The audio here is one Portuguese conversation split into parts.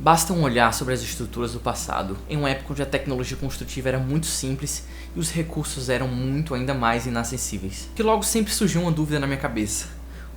Basta um olhar sobre as estruturas do passado, em uma época onde a tecnologia construtiva era muito simples e os recursos eram ainda mais inacessíveis. Que logo sempre surgiu uma dúvida na minha cabeça: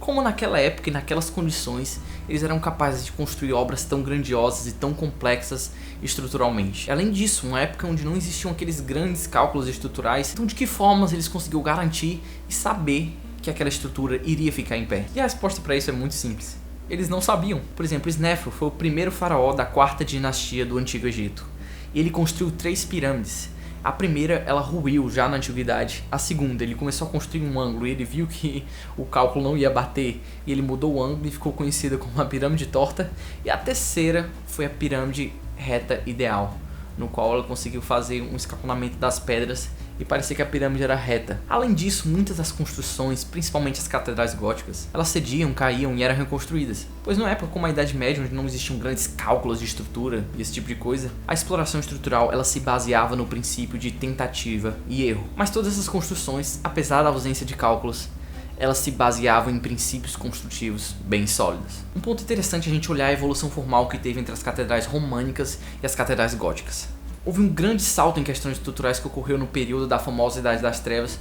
como naquela época e naquelas condições eles eram capazes de construir obras tão grandiosas e tão complexas estruturalmente? Além disso, uma época onde não existiam aqueles grandes cálculos estruturais, então de que formas eles conseguiram garantir e saber que aquela estrutura iria ficar em pé? E a resposta para isso é muito simples: eles não sabiam. Por exemplo, Snefru foi o primeiro faraó da quarta dinastia do Antigo Egito. E ele construiu 3 pirâmides. A primeira, ela ruiu já na antiguidade. A segunda, ele começou a construir um ângulo e ele viu que o cálculo não ia bater. E ele mudou o ângulo e ficou conhecida como a pirâmide torta. E a terceira foi a pirâmide reta ideal, no qual ela conseguiu fazer um escalonamento das pedras e parecia que a pirâmide era reta. Além disso, muitas das construções, principalmente as catedrais góticas, elas cediam, caíam e eram reconstruídas. Pois numa época como a Idade Média, onde não existiam grandes cálculos de estrutura e esse tipo de coisa, a exploração estrutural ela se baseava no princípio de tentativa e erro. Mas todas essas construções, apesar da ausência de cálculos, elas se baseavam em princípios construtivos bem sólidos. Um ponto interessante é a gente olhar a evolução formal que teve entre as catedrais românicas e as catedrais góticas. Houve um grande salto em questões estruturais que ocorreu no período da famosa Idade das Trevas.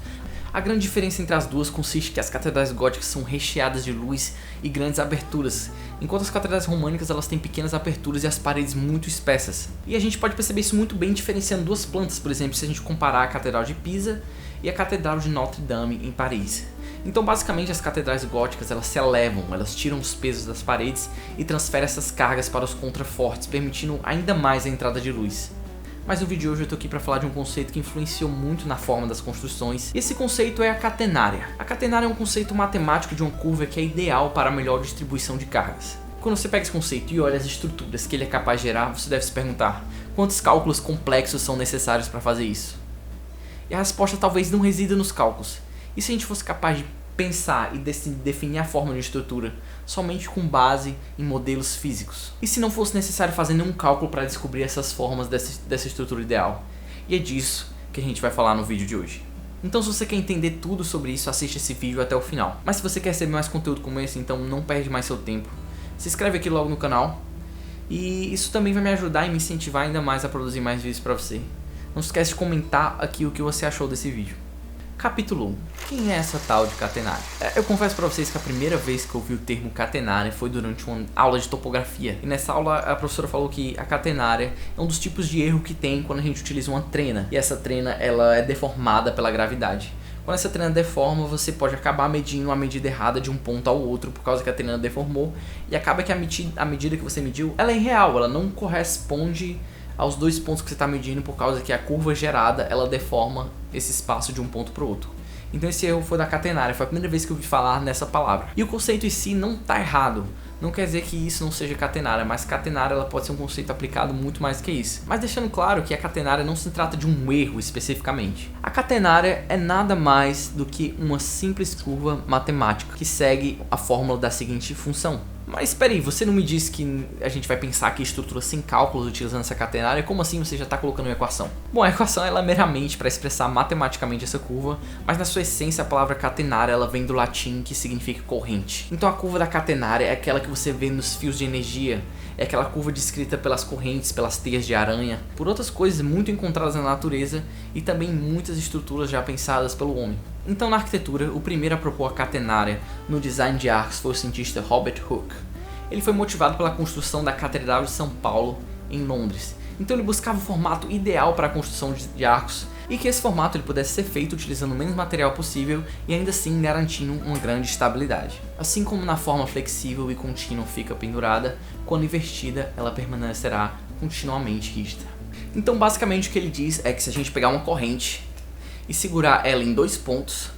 A grande diferença entre as duas consiste que as catedrais góticas são recheadas de luz e grandes aberturas, enquanto as catedrais românicas elas têm pequenas aberturas e as paredes muito espessas. E a gente pode perceber isso muito bem diferenciando duas plantas, por exemplo, se a gente comparar a Catedral de Pisa e a Catedral de Notre Dame em Paris. Então basicamente as catedrais góticas elas se elevam, elas tiram os pesos das paredes e transferem essas cargas para os contrafortes, permitindo ainda mais a entrada de luz. Mas no vídeo de hoje eu tô aqui para falar de um conceito que influenciou muito na forma das construções, e esse conceito é a catenária. A catenária é um conceito matemático de uma curva que é ideal para a melhor distribuição de cargas. Quando você pega esse conceito e olha as estruturas que ele é capaz de gerar, você deve se perguntar: quantos cálculos complexos são necessários para fazer isso? E a resposta talvez não resida nos cálculos. E se a gente fosse capaz de pensar e definir a forma de estrutura somente com base em modelos físicos? E se não fosse necessário fazer nenhum cálculo para descobrir essas formas dessa estrutura ideal? E é disso que a gente vai falar no vídeo de hoje. Então se você quer entender tudo sobre isso, assiste esse vídeo até o final. Mas se você quer receber mais conteúdo como esse, então não perde mais seu tempo. Se inscreve aqui logo no canal. E isso também vai me ajudar e me incentivar ainda mais a produzir mais vídeos para você. Não esquece de comentar aqui o que você achou desse vídeo. Capítulo 1. Quem é essa tal de catenária? Eu confesso pra vocês que a primeira vez que eu ouvi o termo catenária foi durante uma aula de topografia. E nessa aula a professora falou que a catenária é um dos tipos de erro que tem quando a gente utiliza uma trena. E essa trena ela é deformada pela gravidade. Quando essa trena deforma, você pode acabar medindo a medida errada de um ponto ao outro por causa que a trena deformou. E acaba que a medida que você mediu, ela é irreal, ela não corresponde aos 2 pontos que você está medindo, por causa que a curva gerada ela deforma esse espaço de um ponto para o outro. Então esse erro foi da catenária, foi a primeira vez que eu ouvi falar nessa palavra. E o conceito em si não está errado, não quer dizer que isso não seja catenária, mas catenária ela pode ser um conceito aplicado muito mais que isso. Mas deixando claro que a catenária não se trata de um erro especificamente. A catenária é nada mais do que uma simples curva matemática que segue a fórmula da seguinte função. Mas espera aí, você não me disse que a gente vai pensar aqui estrutura sem cálculos utilizando essa catenária? Como assim você já está colocando uma equação? Bom, a equação ela é meramente para expressar matematicamente essa curva, mas na sua essência a palavra catenária ela vem do latim que significa corrente. Então a curva da catenária é aquela que você vê nos fios de energia, é aquela curva descrita pelas correntes, pelas teias de aranha, por outras coisas muito encontradas na natureza e também em muitas estruturas já pensadas pelo homem. Então na arquitetura, o primeiro a propor a catenária no design de arcos foi o cientista Robert Hooke. Ele foi motivado pela construção da Catedral de São Paulo em Londres. Então ele buscava o formato ideal para a construção de arcos e que esse formato ele pudesse ser feito utilizando o menos material possível e ainda assim garantindo uma grande estabilidade. Assim como na forma flexível e contínua fica pendurada, quando invertida ela permanecerá continuamente rígida. Então basicamente o que ele diz é que se a gente pegar uma corrente e segurar ela em 2 pontos,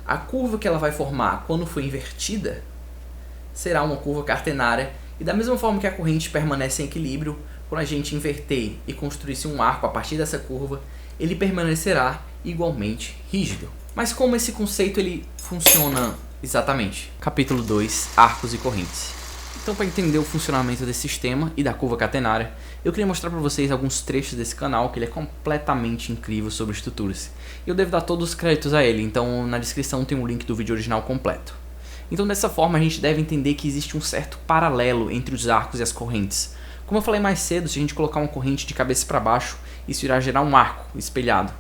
a curva que ela vai formar quando for invertida será uma curva catenária, e da mesma forma que a corrente permanece em equilíbrio, quando a gente inverter e construir um arco a partir dessa curva, ele permanecerá igualmente rígido. Mas como esse conceito ele funciona exatamente? Capítulo 2, arcos e correntes. Então, para entender o funcionamento desse sistema e da curva catenária, eu queria mostrar para vocês alguns trechos desse canal, que ele é completamente incrível sobre estruturas. E eu devo dar todos os créditos a ele, então na descrição tem um link do vídeo original completo. Então dessa forma a gente deve entender que existe um certo paralelo entre os arcos e as correntes. Como eu falei mais cedo, se a gente colocar uma corrente de cabeça para baixo, isso irá gerar um arco espelhado.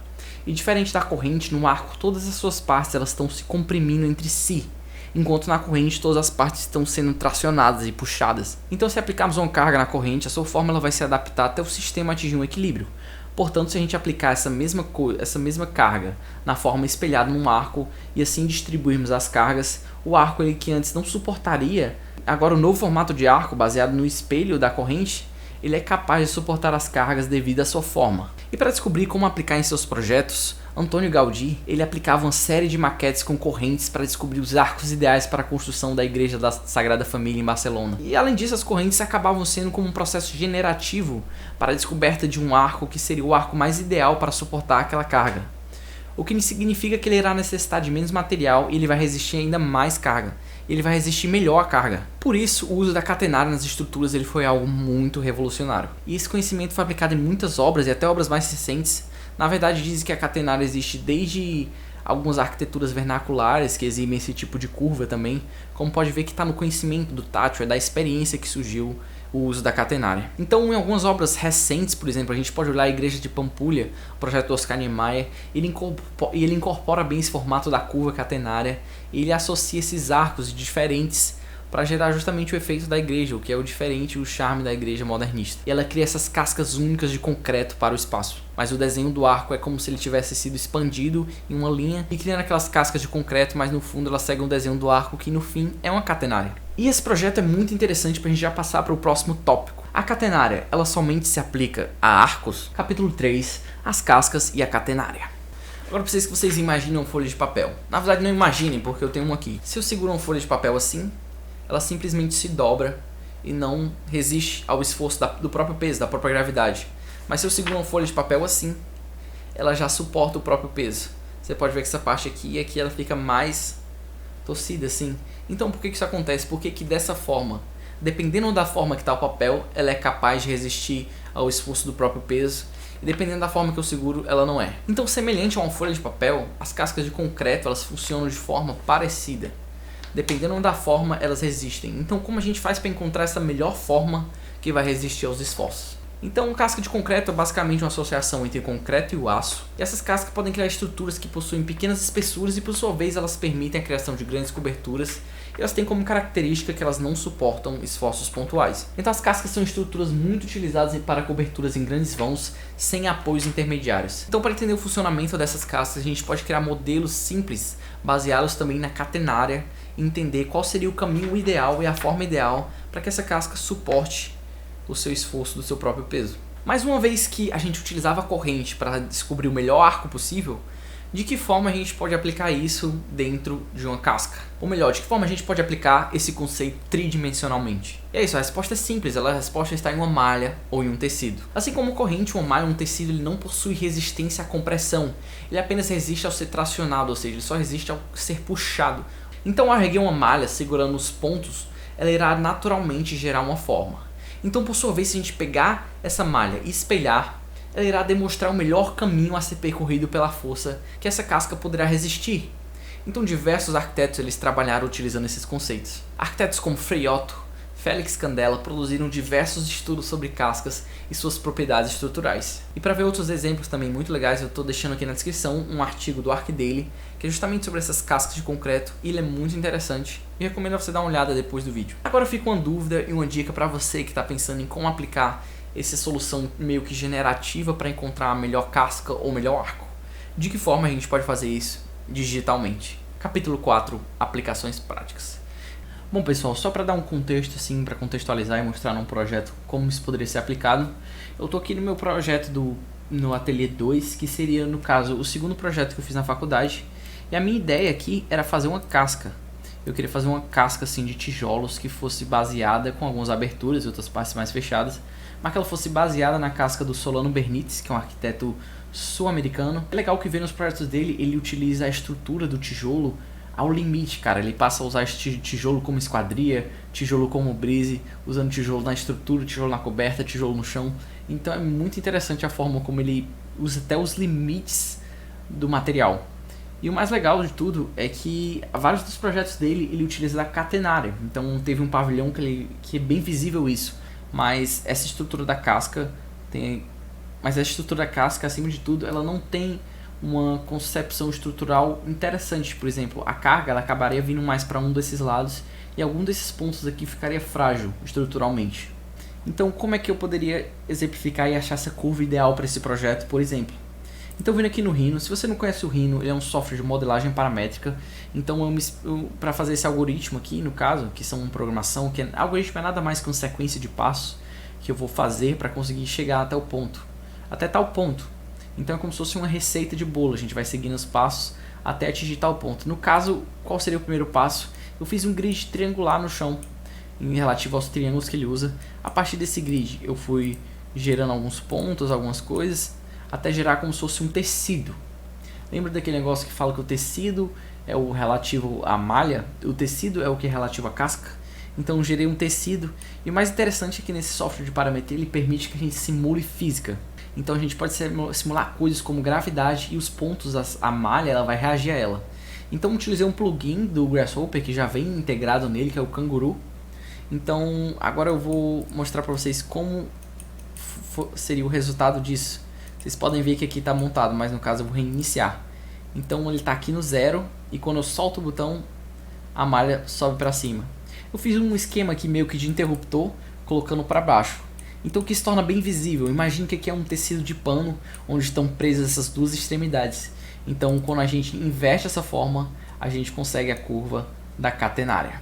E diferente da corrente, no arco todas as suas partes elas estão se comprimindo entre si, enquanto na corrente todas as partes estão sendo tracionadas e puxadas. Então se aplicarmos uma carga na corrente, a sua forma ela vai se adaptar até o sistema atingir um equilíbrio. Portanto, se a gente aplicar essa mesma carga na forma espelhada num arco e assim distribuirmos as cargas, o arco ele, que antes não suportaria, agora o novo formato de arco baseado no espelho da corrente, ele é capaz de suportar as cargas devido à sua forma. E para descobrir como aplicar em seus projetos, Antônio Gaudí ele aplicava uma série de maquetes com correntes para descobrir os arcos ideais para a construção da Igreja da Sagrada Família em Barcelona. E além disso, as correntes acabavam sendo como um processo generativo para a descoberta de um arco que seria o arco mais ideal para suportar aquela carga. O que significa que ele irá necessitar de menos material e ele vai resistir ainda mais carga. Ele vai resistir melhor à carga. Por isso, o uso da catenária nas estruturas ele foi algo muito revolucionário. E esse conhecimento foi aplicado em muitas obras e até obras mais recentes. Na verdade, dizem que a catenária existe desde algumas arquiteturas vernaculares que exibem esse tipo de curva também. Como pode ver que está no conhecimento do Tátil, é da experiência que surgiu o uso da catenária. Então, em algumas obras recentes, por exemplo, a gente pode olhar a Igreja de Pampulha, o projeto do Oscar Niemeyer, ele incorpora bem esse formato da curva catenária e ele associa esses arcos diferentes para gerar justamente o efeito da igreja, o que é o diferente, o charme da igreja modernista. E ela cria essas cascas únicas de concreto para o espaço. Mas o desenho do arco é como se ele tivesse sido expandido em uma linha e criando aquelas cascas de concreto, mas no fundo ela segue um desenho do arco que no fim é uma catenária. E esse projeto é muito interessante para a gente já passar para o próximo tópico. A catenária, ela somente se aplica a arcos? Capítulo 3, as cascas e a catenária. Agora preciso que vocês imaginem uma folha de papel. Na verdade não imaginem, porque eu tenho uma aqui. Se eu seguro uma folha de papel assim, ela simplesmente se dobra e não resiste ao esforço do próprio peso, da própria gravidade. Mas se eu seguro uma folha de papel assim, ela já suporta o próprio peso. Você pode ver que essa parte aqui e aqui ela fica mais torcida assim. Então por que isso acontece? Porque que dessa forma, dependendo da forma que está o papel, ela é capaz de resistir ao esforço do próprio peso. E dependendo da forma que eu seguro, ela não é. Então, semelhante a uma folha de papel, as cascas de concreto elas funcionam de forma parecida. Dependendo da forma, elas resistem. Então, como a gente faz para encontrar essa melhor forma que vai resistir aos esforços? Então, casca de concreto é basicamente uma associação entre o concreto e o aço. E essas cascas podem criar estruturas que possuem pequenas espessuras e, por sua vez, elas permitem a criação de grandes coberturas. E elas têm como característica que elas não suportam esforços pontuais. Então, as cascas são estruturas muito utilizadas para coberturas em grandes vãos, sem apoios intermediários. Então, para entender o funcionamento dessas cascas, a gente pode criar modelos simples, baseados também na catenária, e entender qual seria o caminho ideal e a forma ideal para que essa casca suporte o seu esforço do seu próprio peso. Mas uma vez que a gente utilizava a corrente para descobrir o melhor arco possível, de que forma a gente pode aplicar isso dentro de uma casca? Ou melhor, de que forma a gente pode aplicar esse conceito tridimensionalmente? E é isso, a resposta é simples, a resposta está em uma malha ou em um tecido. Assim como a corrente, uma malha ou um tecido ele não possui resistência à compressão, ele apenas resiste ao ser tracionado, ou seja, ele só resiste ao ser puxado. Então, ao erguer uma malha segurando os pontos, ela irá naturalmente gerar uma forma. Então, por sua vez, se a gente pegar essa malha e espelhar, ela irá demonstrar o melhor caminho a ser percorrido pela força que essa casca poderá resistir. Então, diversos arquitetos eles trabalharam utilizando esses conceitos. Arquitetos como Frei Otto, Félix Candela produziram diversos estudos sobre cascas e suas propriedades estruturais. E para ver outros exemplos também muito legais, eu estou deixando aqui na descrição um artigo do ArcDaily, que é justamente sobre essas cascas de concreto, e ele é muito interessante, e recomendo você dar uma olhada depois do vídeo. Agora fica uma dúvida e uma dica para você que está pensando em como aplicar essa solução meio que generativa para encontrar a melhor casca ou melhor arco. De que forma a gente pode fazer isso digitalmente? Capítulo 4, aplicações práticas. Bom pessoal, só para dar um contexto assim, para contextualizar e mostrar num projeto como isso poderia ser aplicado, eu tô aqui no meu projeto no Ateliê 2, que seria no caso o segundo projeto que eu fiz na faculdade, e a minha ideia aqui era fazer uma casca. Eu queria fazer uma casca assim de tijolos que fosse baseada com algumas aberturas e outras partes mais fechadas, mas que ela fosse baseada na casca do Solano Bernitz, que é um arquiteto sul-americano. É legal que vê nos projetos dele, ele utiliza a estrutura do tijolo ao limite, cara. Ele passa a usar esse tijolo como esquadria, tijolo como brise, usando tijolo na estrutura, tijolo na coberta, tijolo no chão. Então é muito interessante a forma como ele usa até os limites do material. E o mais legal de tudo é que vários dos projetos dele ele utiliza da catenária. Então teve um pavilhão que é bem visível isso. Mas essa estrutura da casca acima de tudo, ela não tem uma concepção estrutural interessante. Por exemplo, a carga ela acabaria vindo mais para um desses lados e algum desses pontos aqui ficaria frágil estruturalmente. Então como é que eu poderia exemplificar e achar essa curva ideal para esse projeto, por exemplo? Então vindo aqui no Rhino, se você não conhece o Rhino, ele é um software de modelagem paramétrica. Então para fazer esse algoritmo aqui, no caso, que são programação, algoritmo é nada mais que uma sequência de passos que eu vou fazer para conseguir chegar até o ponto, até tal ponto. Então é como se fosse uma receita de bolo, a gente vai seguindo os passos até atingir tal ponto. No caso, qual seria o primeiro passo? Eu fiz um grid triangular no chão, em relativo aos triângulos que ele usa. A partir desse grid eu fui gerando alguns pontos, algumas coisas, até gerar como se fosse um tecido. Lembra daquele negócio que fala que o tecido é o relativo à malha? O tecido é o que é relativo à casca? Então eu gerei um tecido. E o mais interessante é que nesse software de parametria ele permite que a gente simule física. Então a gente pode simular coisas como gravidade e os pontos, a malha ela vai reagir a ela. Então eu utilizei um plugin do Grasshopper que já vem integrado nele, que é o Canguru. Então agora eu vou mostrar para vocês como seria o resultado disso. Vocês podem ver que aqui está montado, mas no caso eu vou reiniciar. Então ele está aqui no 0 e quando eu solto o botão, a malha sobe para cima. Eu fiz um esquema aqui meio que de interruptor, colocando para baixo. Então o que se torna bem visível. Imagine que aqui é um tecido de pano, onde estão presas essas duas extremidades. Então quando a gente inverte essa forma, a gente consegue a curva da catenária.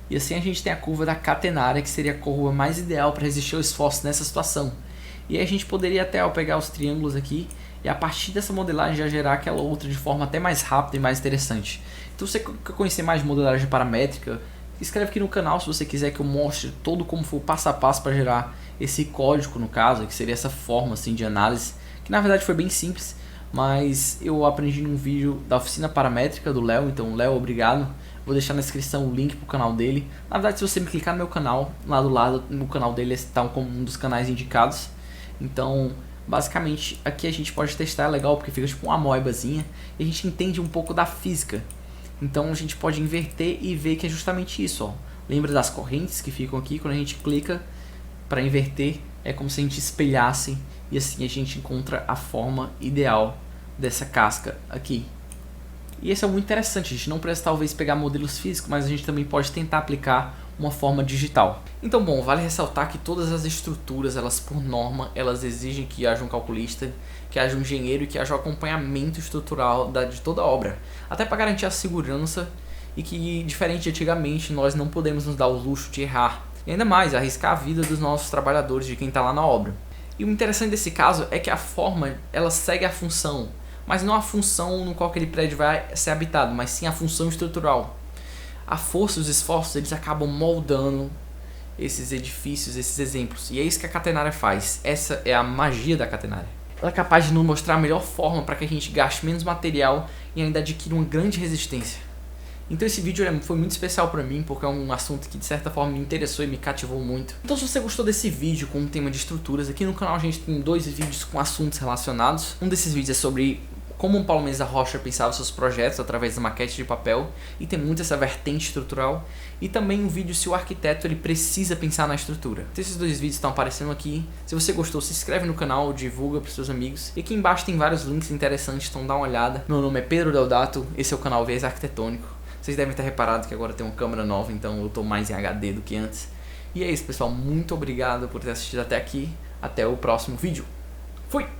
E assim a gente tem a curva da catenária, que seria a curva mais ideal para resistir ao esforço nessa situação. E aí a gente poderia até pegar os triângulos aqui e a partir dessa modelagem já gerar aquela outra de forma até mais rápida e mais interessante. Então se você quer conhecer mais de modelagem paramétrica, escreve aqui no canal se você quiser que eu mostre todo como foi o passo a passo para gerar esse código no caso, que seria essa forma assim de análise, que na verdade foi bem simples, mas eu aprendi num vídeo da oficina paramétrica do Léo. Então Léo, obrigado. Vou deixar na descrição o link pro canal dele. Na verdade, se você me clicar no meu canal, lá do lado no canal dele está como um dos canais indicados. Então, basicamente, aqui a gente pode testar, é legal porque fica tipo uma amoebazinha e a gente entende um pouco da física. Então a gente pode inverter e ver que é justamente isso, ó. Lembra das correntes que ficam aqui? Quando a gente clica para inverter, é como se a gente espelhasse e assim a gente encontra a forma ideal dessa casca aqui. E isso é muito interessante, a gente não precisa talvez pegar modelos físicos, mas a gente também pode tentar aplicar uma forma digital. Então bom, vale ressaltar que todas as estruturas, elas por norma, elas exigem que haja um calculista, que haja um engenheiro e que haja um acompanhamento estrutural de toda a obra. Até para garantir a segurança e que, diferente de antigamente, nós não podemos nos dar o luxo de errar. E ainda mais, arriscar a vida dos nossos trabalhadores, de quem está lá na obra. E o interessante desse caso é que a forma, ela segue a função, mas não a função no qual aquele prédio vai ser habitado, mas sim a função estrutural. A força e os esforços, eles acabam moldando esses edifícios, esses exemplos. E é isso que a catenária faz. Essa é a magia da catenária. Ela é capaz de nos mostrar a melhor forma para que a gente gaste menos material e ainda adquira uma grande resistência. Então esse vídeo foi muito especial para mim, porque é um assunto que de certa forma me interessou e me cativou muito. Então se você gostou desse vídeo com o tema de estruturas, aqui no canal a gente tem 2 vídeos com assuntos relacionados. Um desses vídeos é sobre como o Paulo Mendes da Rocha pensava seus projetos através da maquete de papel, e tem muito essa vertente estrutural, e também um vídeo se o arquiteto ele precisa pensar na estrutura. Então, esses 2 vídeos estão aparecendo aqui. Se você gostou, se inscreve no canal, divulga para os seus amigos, e aqui embaixo tem vários links interessantes, então dá uma olhada. Meu nome é Pedro Deodato, esse é o canal Viés Arquitetônico. Vocês devem ter reparado que agora tem uma câmera nova, então eu estou mais em HD do que antes. E é isso, pessoal, muito obrigado por ter assistido até aqui, até o próximo vídeo. Fui!